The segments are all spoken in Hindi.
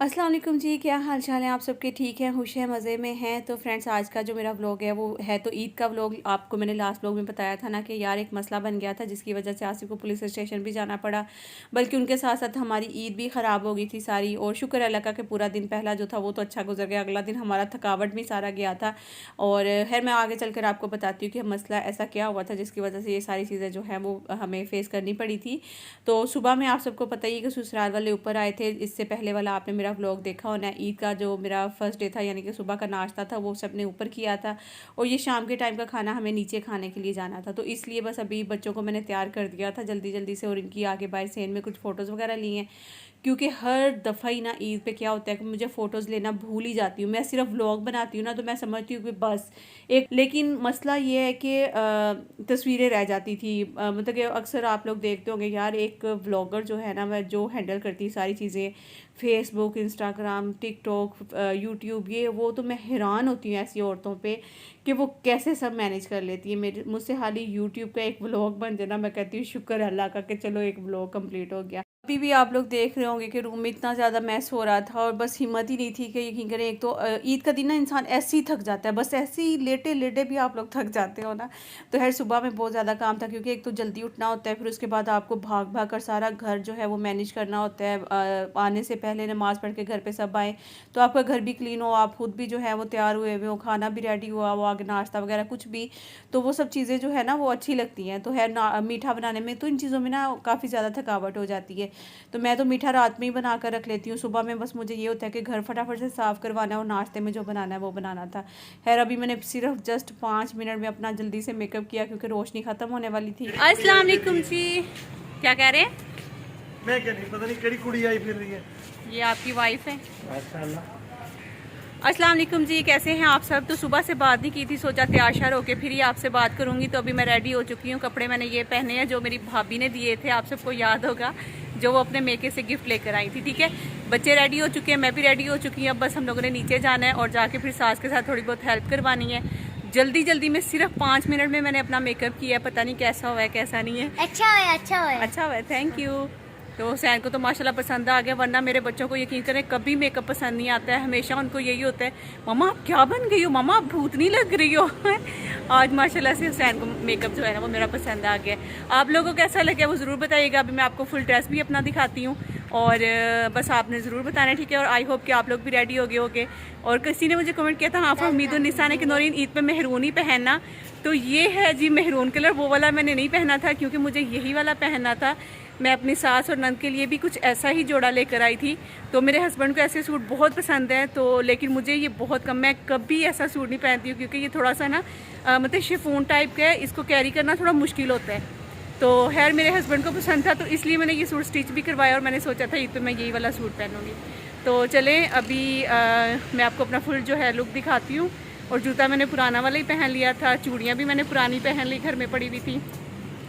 अस्सलाम वालेकुम जी, क्या हाल चाल है आप सबके? ठीक हैं, खुश हैं, मज़े में हैं? तो फ्रेंड्स, आज का जो मेरा व्लॉग है वो है तो ईद का व्लॉग। आपको मैंने लास्ट व्लॉग में बताया था ना कि यार एक मसला बन गया था जिसकी वजह से आसिफ को पुलिस स्टेशन भी जाना पड़ा, बल्कि उनके साथ साथ हमारी ईद भी ख़राब हो गई थी सारी। और शुक्र अल्लाह का कि पूरा दिन पहला जो था वो तो अच्छा गुजर गया, अगला दिन हमारा थकावट भी सारा गया था। और खैर मैं आगे चल कर आपको बताती हूँ कि मसला ऐसा क्या हुआ था जिसकी वजह से ये सारी चीज़ें जो हैं वो हमें फ़ेस करनी पड़ी थी। तो सुबह में आप सबको पता ही है कि ससुराल वाले ऊपर आए थे। इससे पहले वाला आपने मेरा व्लॉग देखा होना है। ईद का जो मेरा फर्स्ट डे था, यानी कि सुबह का नाश्ता था, वो सब ने ऊपर किया था और ये शाम के टाइम का खाना हमें नीचे खाने के लिए जाना था। तो इसलिए बस अभी बच्चों को मैंने तैयार कर दिया था जल्दी जल्दी से, और इनकी आगे बाहर सेन में कुछ फ़ोटोज़ वगैरह लिए हैं, क्योंकि हर दफ़ा ही ना ईद पे क्या होता है कि मुझे फ़ोटोज़ लेना भूल ही जाती हूँ। मैं सिर्फ व्लॉग बनाती हूँ ना, तो मैं समझती हूँ कि बस एक, लेकिन मसला ये है कि तस्वीरें रह जाती थी। मतलब कि अक्सर आप लोग देखते होंगे यार, एक व्लॉगर जो है ना, मैं जो हैंडल करती है सारी चीज़ें, फेसबुक, इंस्टाग्राम, टिकटॉक, यूट्यूब, ये वो, तो मैं हैरान होती हूँ ऐसी औरतों पे कि वो कैसे सब मैनेज कर लेती है। मेरे मुझसे हाल ही यूट्यूब का एक व्लॉग बन जाए ना, मैं कहती हूँ शुक्र अल्लाह का कि चलो एक व्लॉग कंप्लीट हो गया। अभी भी आप लोग देख रहे होंगे कि रूम में इतना ज़्यादा मैस हो रहा था और बस हिम्मत ही नहीं थी कि यकीन करें, एक तो ईद का दिन ना इंसान ऐसे ही थक जाता है, बस ऐसे ही लेटे लेटे भी आप लोग थक जाते हो ना। तो खैर सुबह में बहुत ज़्यादा काम था, क्योंकि एक तो जल्दी उठना होता है, फिर उसके बाद आपको भाग भाग कर सारा घर जो है वो मैनेज करना होता है। आने से पहले नमाज़ पढ़ के घर पे सब आए तो आपका घर भी क्लीन हो, आप खुद भी जो है वो तैयार हुए हुए हो, खाना भी रेडी हुआ वो, आगे नाश्ता वगैरह कुछ भी, तो वो सब चीज़ें जो है ना वो अच्छी लगती हैं। तो है मीठा बनाने में तो इन चीज़ों में ना काफ़ी ज़्यादा थकावट हो जाती है। तो मैं तो मीठा रात में ही बना कर रख लेती हूँ, सुबह में बस मुझे ये होता है कि घर फटाफट से साफ़ करवाना है और नाश्ते में जो बनाना है वो बनाना था। खैर अभी मैंने सिर्फ जस्ट 5 मिनट में अपना जल्दी से मेकअप किया, क्योंकि रोशनी ख़त्म होने वाली थी। अस्सलाम वालेकुम जी, क्या कह रहे हैं? मैं क्या नहीं, पता नहीं केड़ी कुड़ी आई फिर रही है। ये आपकी वाइफ है। माशाल्लाह। अस्सलाम वालेकुम जी, कैसे हैं आप सब? तो सुबह से बात नहीं की थी, सोचा तैयार श्यार होके फिर ही आपसे बात करूंगी। तो अभी मैं रेडी हो चुकी हूँ, कपड़े मैंने ये पहने हैं जो मेरी भाभी ने दिए थे, आप सबको याद होगा, जो वो अपने मेके से गिफ्ट लेकर आई थी। ठीक है, बच्चे रेडी हो चुके हैं, मैं भी रेडी हो चुकी हूँ। अब बस हम लोगों ने नीचे जाना है और जाके फिर सास के साथ थोड़ी बहुत हेल्प करवानी है। जल्दी जल्दी में सिर्फ 5 मिनट में मैंने अपना मेकअप किया है, पता नहीं कैसा हुआ है कैसा नहीं है। अच्छा है, अच्छा है, अच्छा हुआ है, थैंक यू। तो हुसैन को तो माशाल्लाह पसंद आ गया, वरना मेरे बच्चों को यकीन करें कभी मेकअप पसंद नहीं आता है। हमेशा उनको यही होता है, मम्मा आप क्या बन गई हो, मम्मा आप भूत नहीं लग रही हो। आज माशाल्लाह से हुसैन को मेकअप जो है ना वो मेरा पसंद आ गया। आप लोगों को कैसा लगे वो ज़रूर बताइएगा। अभी मैं आपको फुल ड्रेस भी अपना दिखाती हूँ और बस आपने ज़रूर बताना है, ठीक है। और आई होप कि आप लोग भी रेडी हो गए होगे। और किसी ने मुझे कमेंट किया था, हाँ हमीदुन्निसा ने, कि नौरीन ईद पे मेहरून ही पहनना। तो ये है जी मेहरून कलर, वो वाला मैंने नहीं पहना था क्योंकि मुझे यही वाला पहनना था। मैं अपनी सास और नंद के लिए भी कुछ ऐसा ही जोड़ा लेकर आई थी। तो मेरे हस्बैंड को ऐसे सूट बहुत पसंद है, तो लेकिन मुझे ये बहुत कम, मैं कभी ऐसा सूट नहीं पहनती हूँ क्योंकि ये थोड़ा सा ना मतलब शिफॉन टाइप का है, इसको कैरी करना थोड़ा मुश्किल होता है। तो खैर मेरे हस्बैंड को पसंद था, तो इसलिए मैंने ये सूट स्टिच भी करवाया और मैंने सोचा था ईद पे मैं यही वाला सूट पहनूँगी। तो चलें अभी मैं आपको अपना फुल जो है लुक दिखाती हूँ। और जूता मैंने पुराना वाला ही पहन लिया था, चूड़ियाँ भी मैंने पुरानी पहन ली, घर में पड़ी हुई थी।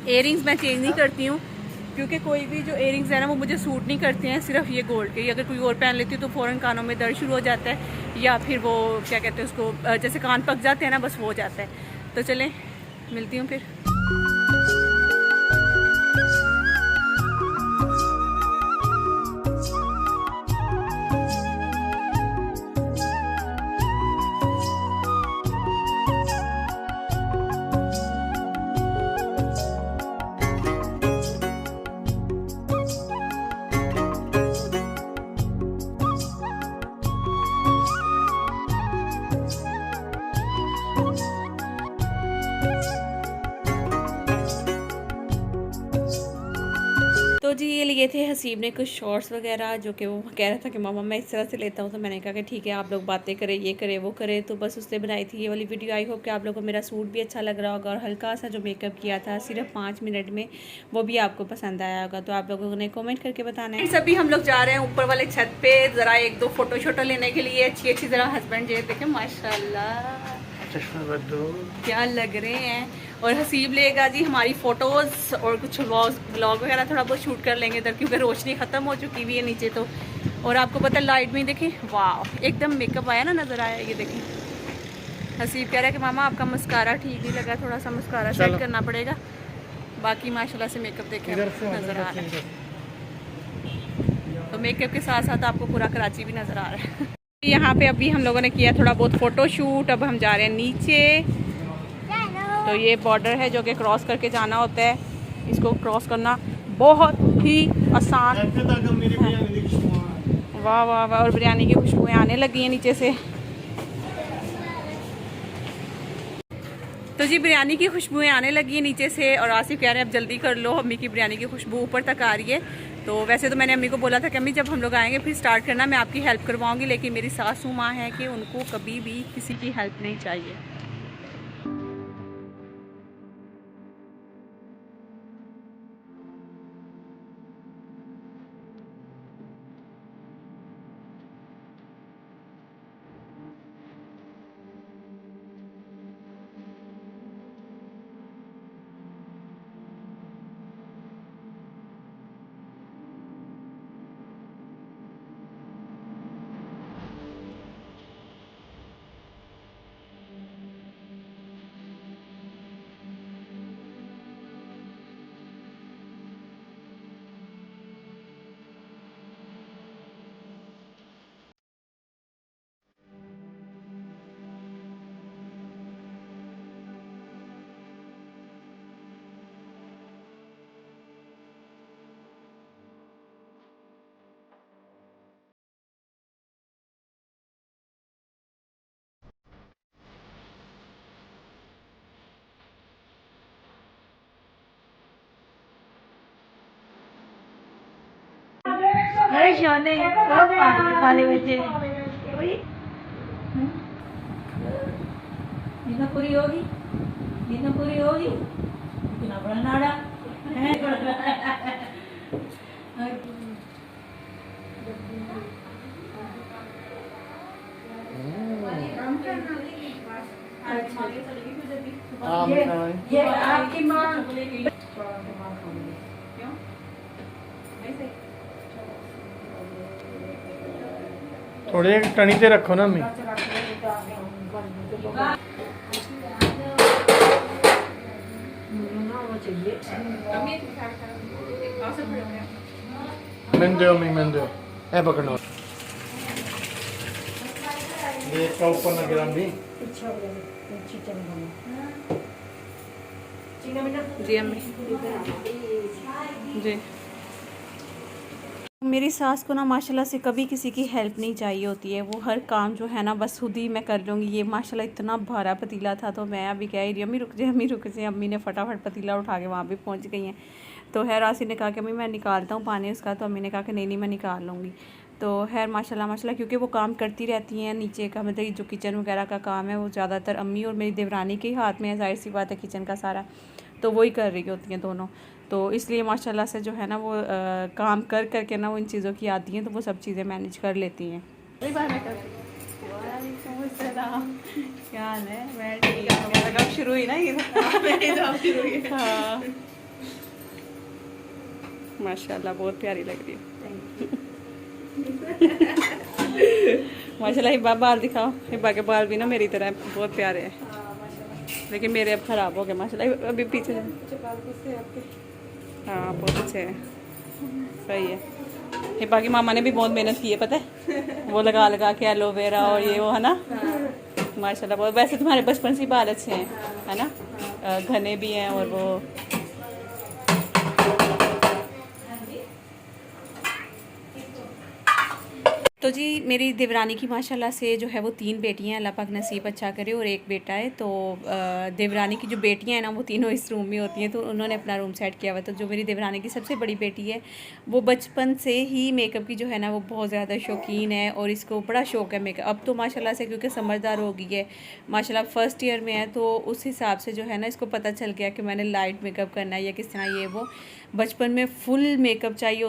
इयरिंग्स मैं चेंज नहीं करती हूँ क्योंकि कोई भी जो इयरिंग्स है ना वो मुझे सूट नहीं करते हैं, सिर्फ ये गोल्ड के। अगर कोई और पहन लेती हूँ तो फ़ौरन कानों में दर्द शुरू हो जाता है, या फिर वो क्या कहते हैं उसको, जैसे कान पक जाते हैं ना, बस वो हो जाता है। तो चलें मिलती हूँ फिर। तो जी ये लिए थे हसीब ने कुछ शॉर्ट्स वगैरह, जो कि वो कह रहा था कि मामा मैं इस तरह से लेता हूँ। तो मैंने कहा कि ठीक है, आप लोग बातें करें, ये करें वो करें। तो बस उसने बनाई थी ये वाली वीडियो। आई होप कि आप लोगों को मेरा सूट भी अच्छा लग रहा होगा और हल्का सा जो मेकअप किया था सिर्फ 5 मिनट में, वो भी आपको पसंद आया होगा। तो आप लोगों ने कॉमेंट करके बताना है। सभी हम लोग जा रहे हैं ऊपर वाले छत पे ज़रा 1-2 फ़ोटो शोटो लेने के लिए, अच्छी अच्छी। ज़रा हस्बैंड जी देखें माशाल्लाह क्या लग रहे हैं। और हसीब लेगा जी हमारी फ़ोटोज़ और कुछ व्लॉग वगैरह थोड़ा बहुत शूट कर लेंगे इधर, क्योंकि रोशनी ख़त्म हो चुकी हुई है नीचे। तो और आपको पता है लाइट में देखें, वाह एकदम मेकअप आया ना, नज़र आया। ये देखें हसीब कह रहा है कि मामा आपका मस्कारा ठीक नहीं लगा, थोड़ा सा मस्कारा सेट करना पड़ेगा। बाकी माशाल्लाह से मेकअप देखें नज़र आ रहा है। तो मेकअप के साथ साथ आपको पूरा कराची भी नज़र आ रहा है। यहाँ पे अभी हम लोगों ने किया थोड़ा बहुत फ़ोटो शूट। अब हम जा रहे हैं नीचे। तो ये बॉर्डर है जो कि क्रॉस करके जाना होता है। इसको क्रॉस करना बहुत ही आसान है। वाह वाह वाह, और बिरयानी की खुशबुएँ आने लगी हैं नीचे से। तो जी बिरयानी की खुशबुएँ आने लगी हैं नीचे से, और आसिफ कह रहे हैं अब जल्दी कर लो, अम्मी की बिरयानी की खुशबू ऊपर तक आ रही है। तो वैसे तो मैंने अम्मी को बोला था कि अम्मी जब हम लोग आएंगे फिर स्टार्ट करना, मैं आपकी हेल्प करवाऊंगी, लेकिन मेरी सासू माँ है कि उनको कभी भी किसी की हेल्प नहीं चाहिए। पूरी होगी, नींद पूरी होगी, इतना बड़ा नाड़ा है। ये आपकी माँ थोड़े टनी से रखो ना अम्मी। मैंने दो अम्मी, मैंने दो है पकड़ना। ये इसका ऊपर ना गिरा अम्मी। जी अम्मी जी। मेरी सास को ना माशाल्लाह से कभी किसी की हेल्प नहीं चाहिए होती है। वो हर काम जो है ना बस खुद ही मैं कर लूँगी। ये माशाल्लाह इतना भारा पतीला था, तो मैं अभी कह रही अम्मी रुक जाए, अम्मी रुक जाए। अम्मी ने फटाफट पतीला उठा के वहाँ भी पहुँच गई हैं। तो है राशि ने कहा कि अम्मी मैं निकालता हूँ पानी उसका, तो अम्मी ने कहा कि नहीं नहीं मैं निकाल लूँगी। तो खैर माशाल्लाह माशाल्लाह, क्योंकि वो काम करती रहती हैं नीचे का, मतलब जो किचन वगैरह का काम है वो ज़्यादातर अम्मी और मेरी देवरानी के हाथ में है। जाहिर सी बात है किचन का सारा तो वही कर रही होती हैं दोनों। तो इसलिए माशाल्लाह से जो है ना वो काम कर करके ना वो इन चीज़ों की आती हैं, तो वो सब चीज़ें मैनेज कर लेती हैं। क्या हाल है? मैं ठीक हूँ। कब शुरू हुई ना ये? हाँ माशाल्लाह बहुत प्यारी लग रही है। माशाल्लाह हिब्बा बाल दिखाओ। हिब्बा के बाल भी ना मेरी तरह बहुत प्यारे हैं, लेकिन मेरे अब ख़राब हो गए माशाल्लाह। अभी पीछे हाँ बहुत अच्छे हैं, सही है। हिब्बा की मामा ने भी बहुत मेहनत की है पता है, वो लगा लगा के एलोवेरा और ये वो है ना माशाल्लाह बहुत। वैसे तुम्हारे बचपन से बाल अच्छे हैं है ना, घने भी हैं और वो तो जी मेरी देवरानी की माशाल्लाह से जो है वो 3 बेटियां हैं, अल्लाह पाक नसीब अच्छा करे, और एक बेटा है। तो देवरानी की जो बेटियां हैं ना वो तीनों इस रूम में होती हैं, तो उन्होंने अपना रूम सेट किया हुआ। तो जो मेरी देवरानी की सबसे बड़ी बेटी है वो बचपन से ही मेकअप की जो है ना वो बहुत ज़्यादा शौकीन है, और इसको बड़ा शौक़ है मेकअप। अब तो माशाल्लाह से क्योंकि समझदार हो गई है माशाल्लाह, फर्स्ट ईयर में है, तो उस हिसाब से जो है ना इसको पता चल गया कि मैंने लाइट मेकअप करना है या किस तरह ये वो। बचपन में फुल मेकअप चाहिए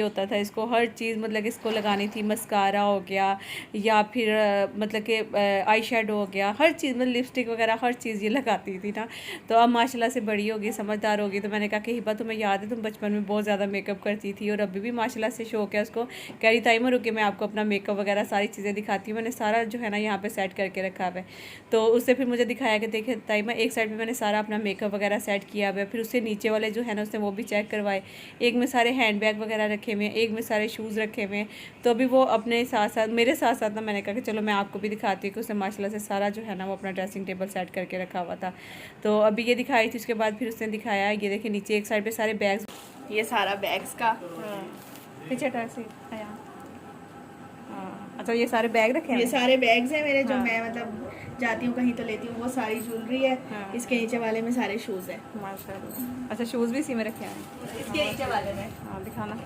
होता था इसको, हर चीज़ मतलब इसको लगानी थी। मस्कारा हो गया या फिर मतलब कि आई शेडो हो गया, हर चीज़ मतलब लिपस्टिक वगैरह हर चीज़ ये लगाती थी ना। तो अब माशाल्लाह से बड़ी होगी, समझदार होगी, तो मैंने कहा कि हिबा तुम्हें याद है तुम बचपन में बहुत ज़्यादा मेकअप करती थी, और अभी भी माशाल्लाह से शौक़ है उसको। कह रही ताई मैं रुके मैं आपको अपना मेकअप वगैरह सारी चीज़ें दिखाती हूँ। मैंने सारा जो है ना यहाँ पर सेट करके रखा हुआ है। तो उससे फिर मुझे दिखाया कि देखे ताई मैं एक साइड पर मैंने सारा अपना मेकअप वगैरह सेट किया हुआ है, फिर उससे नीचे वाले जो है ना उसने वो भी चेक करवाए। एक में सारे हैंड बैग वगैरह रखे हुए हैं, एक में सारे शूज़ रखे हुए हैं। तो अभी वो अपने साथ साथ मेरे साथ साथ ना मैंने कहा कि चलो मैं आपको भी दिखाती हूँ कि उसने माशाल्लाह से सारा जो है ना वो अपना ड्रेसिंग टेबल सेट करके रखा हुआ था। तो अभी ये दिखाई थी, उसके बाद फिर उसने दिखाया ये देखिए नीचे एक साइड पे सारे बैग्स, ये सारा बैग्स का पीछे टैक्सी आया। अच्छा ये सारे बैग रखे हैं, ये सारे बैग्स हैं मेरे जो हाँ। मैं मतलब जाती हूँ कहीं तो लेती हूँ। वो सारी ज्वेलरी है। हाँ। इसके नीचे वाले में सारे शूज़ हैं। माशाल्लाह। अच्छा शूज़ भी इसी में रखे हैं, इसके नीचे वाले में हाँ दिखाना।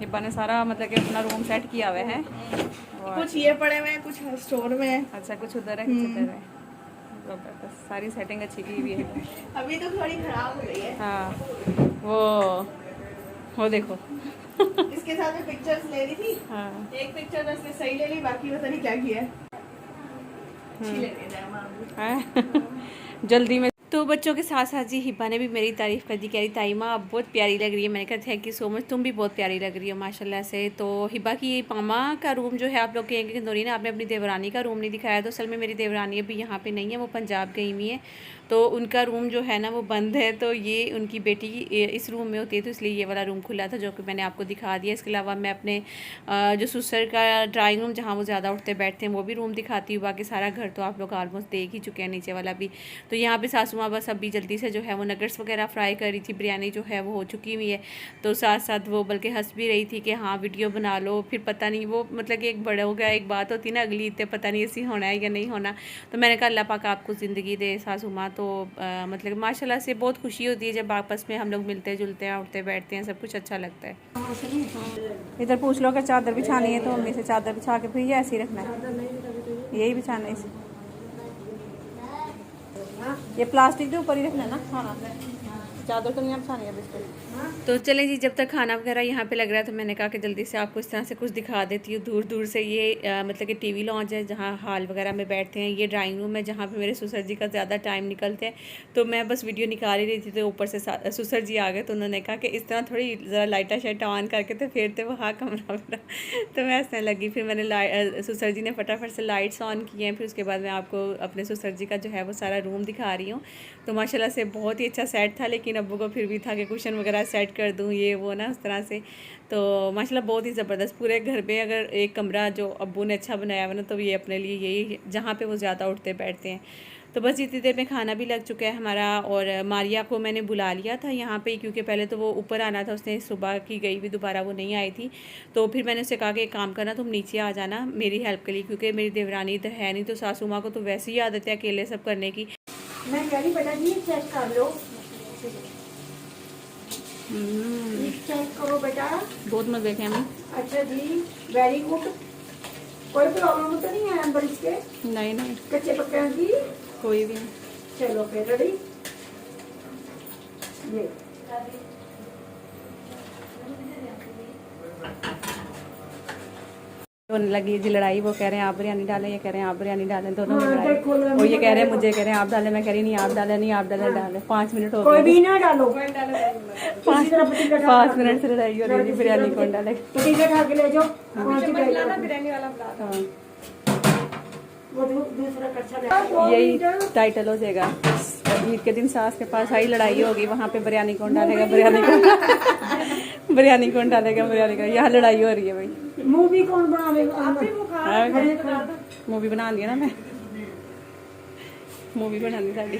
हिब्बा ने सारा मतलब कि अपना रूम सेट किया हुआ है। कुछ ये पड़े हुए हैं, कुछ स्टोर में है। अच्छा कुछ उधर है कुछ इधर है, बस सारी सेटिंग अच्छी की हुई है। अभी तो थोड़ी खराब हो गई है। हाँ वो देखो इसके साथ में पिक्चर्स ले रही थी। हाँ एक पिक्चर तो उसने सही ले ली, बाकी पता नहीं क्या किया है। अच्छी लग रही है है जल्दी में। तो बच्चों के साथ साथ जी हिब्बा ने भी मेरी तारीफ़ कर दी, कह रही ताईमा आप बहुत प्यारी लग रही है। मैंने कहा थैंक यू सो मच, तुम भी बहुत प्यारी लग रही हो माशाल्लाह से। तो हिब्बा की पामा का रूम जो है आप लोग कहेंगे कि नूरीन आपने अपनी देवरानी का रूम नहीं दिखाया। तो असल में मेरी देवरानी अभी यहाँ पे नहीं है, वो पंजाब गई हुई है, तो उनका रूम जो है ना वो बंद है। तो ये उनकी बेटी इस रूम में होती है, तो इसलिए ये वाला रूम खुला था जो कि मैंने आपको दिखा दिया। इसके अलावा मैं अपने जो सुसर का ड्राइंग रूम जहाँ वो ज़्यादा उठते बैठते हैं वो भी रूम दिखाती हूँ। बाकी सारा घर तो आप लोग ऑलमोस्ट देख ही चुके हैं, नीचे वाला भी। तो यहाँ पे सासू माँ बस अभी जल्दी से जो है वो नगर्स वगैरह फ्राई कर रही थी, बिरयानी जो है वो हो चुकी हुई है। तो साथ साथ वो बल्कि हंस भी रही थी कि हाँ वीडियो बना लो। फिर पता नहीं वो मतलब कि एक बड़ा हो गया, एक बात होती ना अगली इतने पता नहीं ऐसी होना है या नहीं होना। तो मैंने कहा अल्लाह पाक आपको ज़िंदगी दे सासू माँ। तो मतलब माशाल्लाह से बहुत खुशी होती है जब आपस में हम लोग मिलते जुलते हैं, उठते बैठते हैं, सब कुछ अच्छा लगता है। इधर पूछ लो कि चादर बिछानी है तो मम्मी से चादर बिछा के फिर ऐसे ही रखना है, यही बिछाना है इसे। ये प्लास्टिक के ऊपर ही रखना है ना खाना, चादर तो नहीं बिछानी है बिस्कुट। तो चलें जी, जब तक खाना वगैरह यहाँ पे लग रहा है तो मैंने कहा कि जल्दी से आपको इस तरह से कुछ दिखा देती हूँ। दूर दूर से ये मतलब कि टीवी लॉन्च है जहाँ हॉल वगैरह में बैठते हैं। ये ड्राइंग रूम है जहाँ पे मेरे सुसर जी का ज़्यादा टाइम निकलते हैं। तो मैं बस वीडियो निकाल ही रही थी तो ऊपर से सुसर जी आ गए, तो उन्होंने कहा कि इस तरह थोड़ी ज़रा लाइटा शाइटा ऑन करके तो फेरते वो हाँ कमरा वगैरह। तो मैं हंसने लगी। फिर मैंने सुसर जी ने फटाफट से लाइट्स ऑन किए हैं। फिर उसके बाद मैं आपको अपने सुसर जी का जो है वो सारा रूम दिखा रही हूँ। तो माशाल्लाह से बहुत ही अच्छा सेट था, लेकिन अब्बू को फिर भी था कि कुशन वगैरह सेट कर दूँ ये वो ना उस तरह से। तो माशाल्लाह बहुत ही ज़बरदस्त पूरे घर में अगर एक कमरा जो अब्बू ने अच्छा बनाया हुआ ना तो ये अपने लिए यही जहाँ पे वो ज़्यादा उठते बैठते हैं। तो बस इतनी देर में खाना भी लग चुका है हमारा। और मारिया को मैंने बुला लिया था यहाँ पे, क्योंकि पहले तो वो ऊपर आना था, उसने सुबह की गई भी दोबारा वो नहीं आई थी। तो फिर मैंने उससे कहा कि एक काम करना तुम नीचे आ जाना मेरी हेल्प के लिए, क्योंकि मेरी देवरानी इधर है नहीं। तो सासू माँ को तो वैसे ही आदत है अकेले सब करने की। मैं कह रही बेटा जी चेक कर लो, चेक करो बेटा। बहुत मज़े के हमें। अच्छा जी वेरी गुड, कोई प्रॉब्लम तो नहीं है अंदर इसके नहीं नहीं कच्चे पक्के की? कोई भी नहीं। चलो फिर रेडी। ये होने लगी जी लड़ाई। वो कह रहे हैं आप बिरयानी डालें, ये कह रहे हैं आप बिरयानी डालें, दोनों में हाँ, लड़ाई। देखो, वो ये कह रहे हैं मुझे कह रहे हैं आप डालें, मैं कह रही नहीं आप डालें, नहीं आप डालें डालें। 5 मिनट हो कोई गए, भी ना डालो। 5 मिनट से लड़ाई हो रही है बिरयानी कौन डाले। पतीला उठा के ले जाओ, बिरयानी वाला हाँ वो दूसरा कच्चा ले। यही टाइटल हो जाएगा। ईद के दिन सास के पास आई लड़ाई होगी, वहाँ पे बिरयानी कौन डालेगा, बिरयानी कौन बिरयानी कौन डालेगा, बिरयानी का यहाँ लड़ाई हो रही है भाई। मूवी कौन बनावेगा? मूवी बना दी ना मैं, मूवी बना दी साड़ी।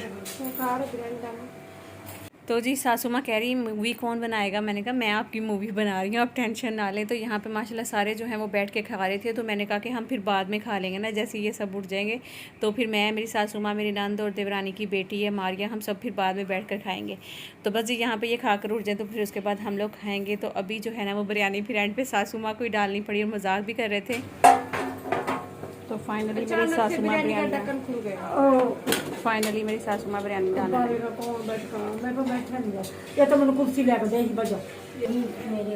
तो जी सासू माँ कह रही मूवी कौन बनाएगा, मैंने कहा मैं आपकी मूवी बना रही हूँ आप टेंशन ना लें। तो यहाँ पे माशाल्लाह सारे जो हैं वो बैठ के खा रहे थे। तो मैंने कहा कि हम फिर बाद में खा लेंगे ना, जैसे ये सब उठ जाएंगे तो फिर मैं, मेरी सासू माँ, मेरी नंद और देवरानी की बेटी है मारिया, हम सब फिर बाद में बैठ कर खाएँगे। तो बस जी यहाँ पर ये खा कर उठ जाए तो फिर उसके बाद हम लोग खाएँगे। तो अभी जो है ना वो बिरयानी फिर एंड पे सासू माँ को ही डालनी पड़ी और मजाक भी कर रहे थे। तो फाइनली मेरी सासू माँ बिरयानी डालने लगी। मैं तो बैठा नहीं है, ये तो मैंने कुर्सी लेकर दे ही बजा मेरे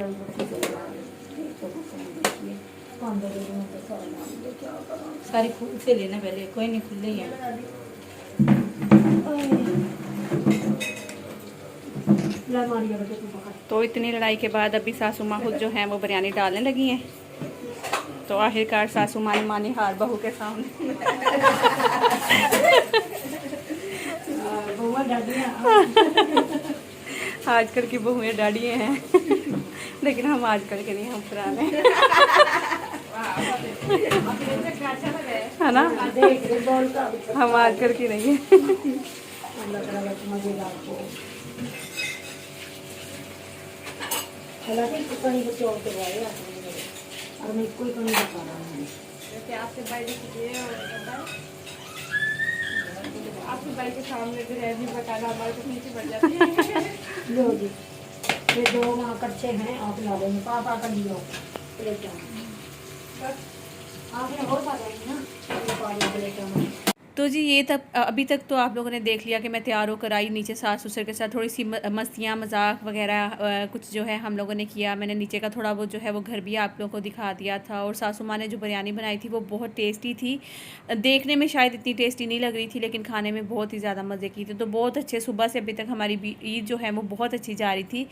सारी खुद से लेना पहले, कोई नहीं खुले ही है। तो इतनी लड़ाई के बाद अभी सासू माँ खुद जो हैं वो बिरयानी डालने लगी हैं। तो आखिरकार सासू माँ ने मानी हार बहू के सामने। आजकल की बहुएं डैडी हैं लेकिन हम आजकल के नहीं, हम पुराने है ना, हम आजकल की नहीं है। हालांकि कहीं कुछ और करवाए और मैं कोई कहीं बता रहा हूँ। जैसे आपके भाई ने किए आपके भाई के सामने भी रह भी बताना, हमारे को नीचे पड़ जाती है। लो जी, ये 2 वहाँ कच्चे हैं, आप ला देंगे पापा कर लियो प्लेट आपने हो पाएंगे ना प्लेट। तो जी ये तब अभी तक तो आप लोगों ने देख लिया कि मैं तैयार होकर आई नीचे सास ससुर के साथ, थोड़ी सी मस्तियाँ मजाक वगैरह कुछ जो है हम लोगों ने किया। मैंने नीचे का थोड़ा वो जो है वो घर भी आप लोगों को दिखा दिया था। और सासू माँ ने जो बिरयानी बनाई थी वो बहुत टेस्टी थी, देखने में शायद इतनी टेस्टी नहीं लग रही थी लेकिन खाने में बहुत ही ज़्यादा मज़े की थी। तो बहुत अच्छे, सुबह से अभी तक हमारी ईद जो है वो बहुत अच्छी जा रही थी।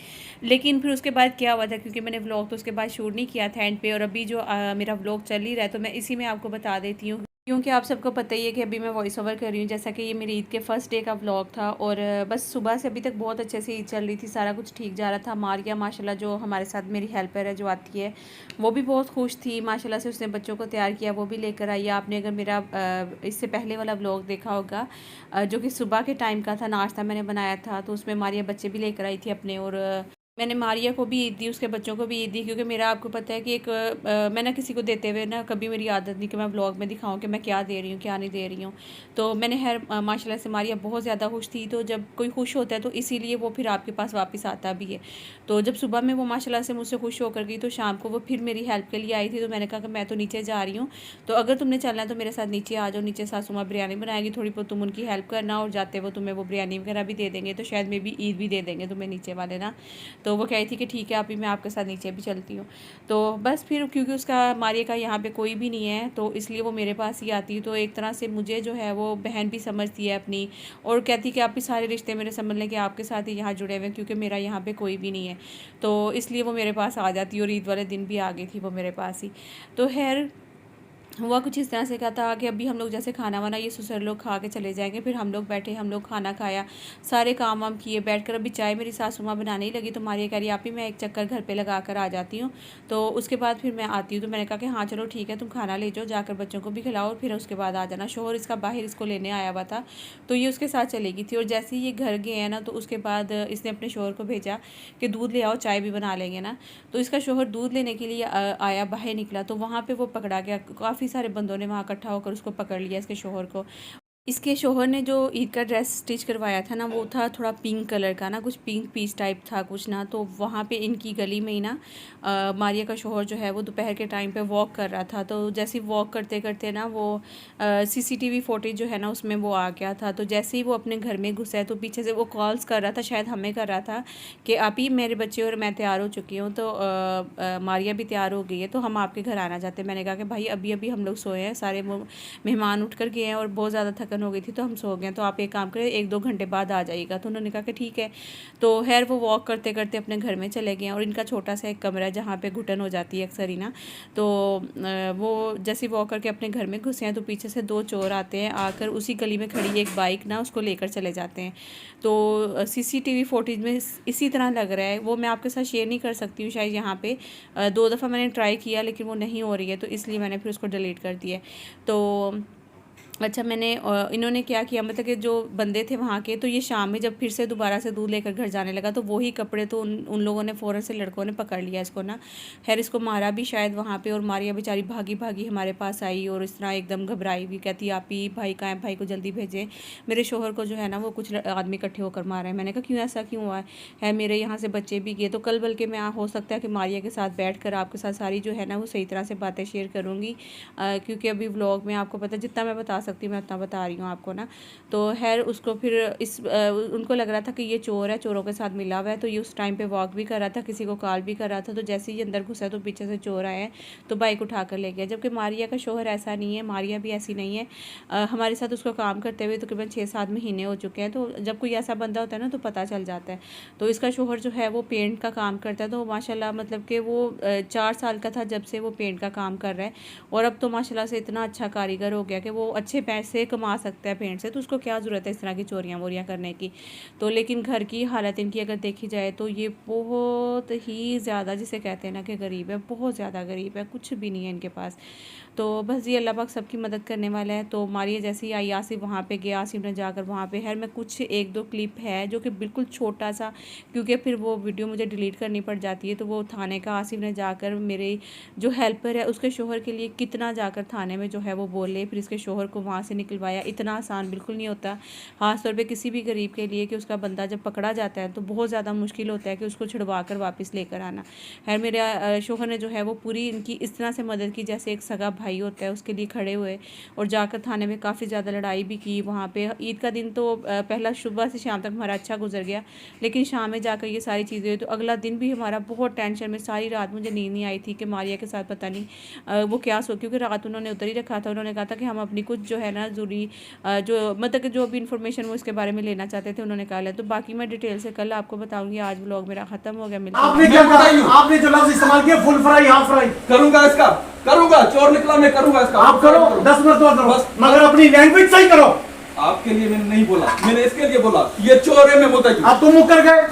लेकिन फिर उसके बाद क्या हुआ था, क्योंकि मैंने व्लॉग तो उसके बाद शूट नहीं किया था एंड पे, और अभी जो मेरा व्लॉग चल ही रहा है तो मैं इसी में आपको बता देती हूँ, क्योंकि आप सबको पता ही है कि अभी मैं वॉइस ओवर कर रही हूँ। जैसा कि ये मेरी ईद के फर्स्ट डे का व्लॉग था और बस सुबह से अभी तक बहुत अच्छे से ईद चल रही थी, सारा कुछ ठीक जा रहा था। मारिया माशाल्लाह जो हमारे साथ मेरी हेल्पर है जो आती है, वो भी बहुत खुश थी माशाल्लाह से, उसने बच्चों को तैयार किया, वो भी लेकर आई। आपने अगर मेरा इससे पहले वाला व्लॉग देखा होगा जो कि सुबह के टाइम का था, नाश्ता मैंने बनाया था, तो उसमें मारिया बच्चे भी लेकर आई थी अपने, और मैंने मारिया को भी ईद दी, उसके बच्चों को भी ईद दी। क्योंकि मेरा आपको पता है कि एक मैं ना किसी को देते हुए ना कभी मेरी आदत नहीं कि मैं व्लॉग में दिखाऊं कि मैं क्या दे रही हूँ क्या नहीं दे रही हूँ। तो मैंने माशाल्लाह से मारिया बहुत ज़्यादा खुश थी। तो जब कोई खुश होता है तो इसीलिए वो फिर आपके पास वापस आता भी है। तो जब सुबह में वो माशाल्लाह से मुझसे खुश होकर गई तो शाम को वो फिर मेरी हेल्प के लिए आई थी। तो मैंने कहा कि मैं तो नीचे जा रही हूँ, तो अगर तुमने चलना है तो मेरे साथ नीचे आ जाओ, नीचे सासू माँ बिरयानी बनाएगी, थोड़ी बहुत तुम उनकी हेल्प करना और जाते वो तुम्हें वो बिरयानी वगैरह भी दे देंगे, तो शायद मे भी ईद भी दे देंगे तुम्हें नीचे वाले ना। तो वो कही थी कि ठीक है अभी मैं आपके साथ नीचे भी चलती हूँ। तो बस फिर क्योंकि उसका मारिया का यहाँ पे कोई भी नहीं है तो इसलिए वो मेरे पास ही आती है। तो एक तरह से मुझे जो है वो बहन भी समझती है अपनी, और कहती कि आप भी सारे रिश्ते मेरे समझ लें कि आपके साथ ही यहाँ जुड़े हुए हैं, क्योंकि मेरा यहाँ पे कोई भी नहीं है। तो इसलिए वो मेरे पास आ जाती है, और ईद वाले दिन भी आ गई थी वो मेरे पास ही। तो खैर हुआ कुछ इस तरह से क्या था कि अभी हम लोग जैसे खाना वाना ये ससुर लोग खा के चले जाएंगे, फिर हम लोग बैठे, हम लोग खाना खाया, सारे काम वाम किए बैठकर। अभी चाय मेरी सासू माँ बनाने ही लगी तो मारिया कह रही आप ही मैं एक चक्कर घर पे लगा कर आ जाती हूँ, तो उसके बाद फिर मैं आती हूँ। तो मैंने कहा कि हाँ चलो ठीक है, तुम खाना ले जाओ, जाकर बच्चों को भी खिलाओ और फिर उसके बाद आ जाना। शोहर इसका बाहर इसको लेने आया हुआ था तो ये उसके साथ चलेगी थी। और जैसे ही ये घर गए हैं ना तो उसके बाद इसने अपने शोहर को भेजा कि दूध ले आओ, चाय भी बना लेंगे ना। तो इसका शोहर दूध लेने के लिए आया, बाहर निकला तो वहाँ पे वो पकड़ा गया। काफ़ी सारे बंदों ने वहाँ इकट्ठा होकर उसको पकड़ लिया, इसके शोहर को। इसके शोहर ने जो ईद का ड्रेस स्टिच करवाया था ना वो था थोड़ा पिंक कलर का ना, कुछ पिंक पीच टाइप था कुछ ना। तो वहाँ पे इनकी गली में ही ना मारिया का शोहर जो है वो दोपहर के टाइम पे वॉक कर रहा था। तो जैसे ही वॉक करते करते ना वो सीसीटीवी फुटेज जो है ना उसमें वो आ गया था। तो जैसे ही वो अपने घर में घुसा है तो पीछे से वो कॉल्स कर रहा था, शायद हमें कर रहा था कि आप ही मेरे बच्चे और मैं तैयार हो चुकी हूँ, तो मारिया भी तैयार हो गई है तो हम आपके घर आना चाहते हैं। मैंने कहा कि भाई अभी अभी हम लोग सोए हैं, सारे मेहमान उठ कर गए हैं और बहुत ज़्यादा थकन हो गई थी तो हम सो गए, तो आप एक काम करें 1-2 घंटे बाद आ जाइएगा। तो उन्होंने कहा कि ठीक है। तो खैर वो वॉक करते करते अपने घर में चले गए और इनका छोटा सा एक कमरा है जहाँ पे घुटन हो जाती है अक्सर ही ना। तो वो जैसे वॉक करके अपने घर में घुसे हैं तो पीछे से 2 चोर आते हैं, आकर उसी गली में खड़ी एक बाइक ना उसको लेकर चले जाते हैं। तो सीसीटीवी फुटेज में इसी तरह लग रहा है, वो मैं आपके साथ शेयर नहीं कर सकती हूँ शायद यहाँ पे। 2 दफ़ा मैंने ट्राई किया लेकिन वो नहीं हो रही है तो इसलिए मैंने फिर उसको डिलीट कर दिया। तो अच्छा मैंने इन्होंने क्या किया, मतलब कि जो बंदे थे वहाँ के, तो ये शाम में जब फिर से दोबारा से दूध लेकर घर जाने लगा तो वही कपड़े तो उन लोगों ने फ़ौरन से लड़कों ने पकड़ लिया इसको ना। खैर इसको मारा भी शायद वहाँ पे, और मारिया बेचारी भागी भागी हमारे पास आई और इस तरह एकदम घबराई हुई, कहती आप ही भाई कहाँ है, भाई को जल्दी भेजें, मेरे शोहर को जो है ना वो कुछ आदमी इकट्ठे होकर मारा है। मैंने कहा क्यों, ऐसा क्यों हुआ है, मेरे यहाँ से बच्चे भी गए। तो कल बल्कि मैं हो सकता है कि मारिया के साथ बैठ कर आपके साथ सारी जो है ना वो सही तरह से बातें शेयर करूँगी, क्योंकि अभी व्लॉग में आपको पता जितना मैं बता सकती हूँ मैं उतना बता रही हूँ आपको ना। तो खैर उसको फिर उनको लग रहा था कि ये चोर है, चोरों के साथ मिला हुआ है, तो ये उस टाइम पे वॉक भी कर रहा था, किसी को कॉल भी कर रहा था। तो जैसे ही अंदर घुसा तो पीछे से चोर आए तो बाइक उठा कर ले गया। जबकि मारिया का शोहर ऐसा नहीं है, मारिया भी ऐसी नहीं है। हमारे साथ उसको काम करते हुए तकरीबन 6-7 महीने हो चुके हैं। तो जब कोई ऐसा बंदा होता है ना तो पता चल जाता है। तो इसका शोहर जो है वो पेंट का काम करता है, तो माशाल्लाह मतलब कि वो 4 साल का था जब से वो पेंट का काम कर रहा है, और अब तो माशाल्लाह से इतना अच्छा कारीगर हो गया कि वो अच्छे पैसे कमा सकता है पेंट से, तो उसको क्या ज़रूरत है इस तरह की चोरियाँ वोरियाँ करने की। तो लेकिन घर की हालत इनकी अगर देखी जाए तो ये बहुत ही ज़्यादा, जिसे कहते हैं ना कि गरीब है, बहुत ज़्यादा गरीब है, कुछ भी नहीं है इनके पास। तो बस ये अल्लाह पाक सबकी मदद करने वाला है। तो मारिया जैसे ही आई, आसिफ वहाँ पे गया, आसिफ ने जाकर वहाँ पे मैं कुछ एक दो क्लिप है जो कि बिल्कुल छोटा सा, क्योंकि फिर वो वीडियो मुझे डिलीट करनी पड़ जाती है। तो वो थाने का आसिफ ने जाकर मेरे जो हेल्पर है उसके शोहर के लिए कितना जाकर थाने में जो है वो बोले, फिर इसके शोहर को वहाँ से निकलवाया। इतना आसान बिल्कुल नहीं होता, ख़ास तौर पे किसी भी गरीब के लिए, कि उसका बंदा जब पकड़ा जाता है तो बहुत ज़्यादा मुश्किल होता है कि उसको छुड़वा कर वापस लेकर आना है। मेरे शोहर ने जो है वो पूरी इनकी इस तरह से मदद की जैसे एक सगा भाई होता है, उसके लिए खड़े हुए और जाकर थाने में काफ़ी ज़्यादा लड़ाई भी की। वहाँ पे ईद का दिन तो पहला सुबह से शाम तक हमारा अच्छा गुजर गया, लेकिन शाम में जाकर ये सारी चीज़ें हुई। तो अगला दिन भी हमारा बहुत टेंशन में, सारी रात मुझे नींद नहीं आई थी कि मारिया के साथ पता नहीं वो क्या सो, क्योंकि रात उन्होंने उधर ही रखा था। उन्होंने कहा था कि हम अपनी कुछ जो है ना ज़रूरी जो मतलब कि जो भी इंफॉर्मेशन वो इसके बारे में लेना चाहते थे उन्होंने कहा लिया। तो बाकी मैं डिटेल से कल आपको बताऊंगी। आज व्लॉग मेरा खत्म हो गया। आपने क्या कहा? आपने जो लफ्ज इस्तेमाल किया फुल फ्राई हाफ फ्राई करूंगा, इसका करूंगा, चोर निकला मैं करूंगा इसका। आप करो 10 मरतबा करो, मगर अपनी लैंग्वेज सही करो। आपके लिए मैंने नहीं बोला, मैंने इसके लिए बोला ये चोर है, मैं मुद्दा आप तो मुकर गए।